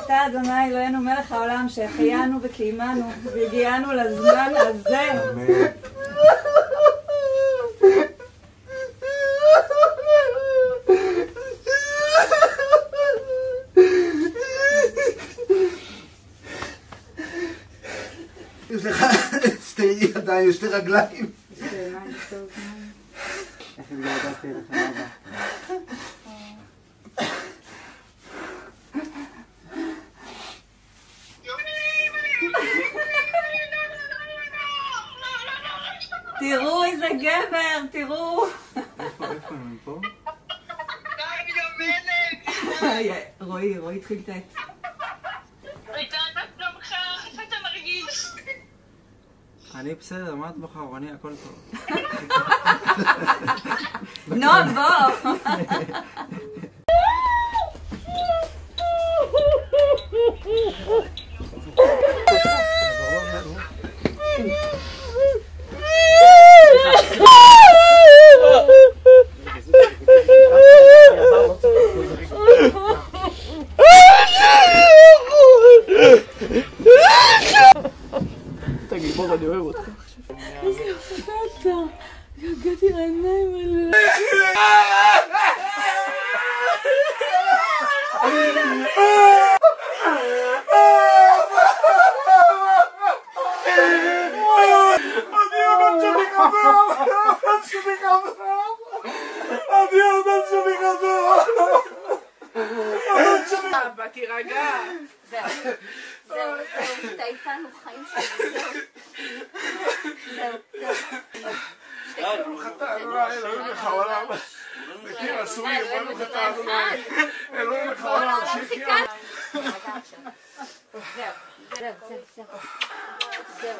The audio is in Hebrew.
אתה אדוני אלוהינו מלך העולם שהחיינו וקיימנו והגיענו לזמן הזה. יש לך שתי ידיים, שתי רגליים. איך התגעגעתי לך אבא. תראו איזה גבר, תראו. איפה הם פה? רועי התחיל את העט. אני בסדר, מה את בוחר? אני הכל טוב. נועם, בוא. תגיד, בוא, אני אוהב אותך. איזה יופי אתה. הגעתי לעיניים האלה. אבא, תירגע. זהו, אתה איתנו חיים שלי, זהו. ברוך אתה אדוני אלוהים לך העולם. מכיר אסורים, ברוך אתה אדוני אלוהים לך העולם. זהו.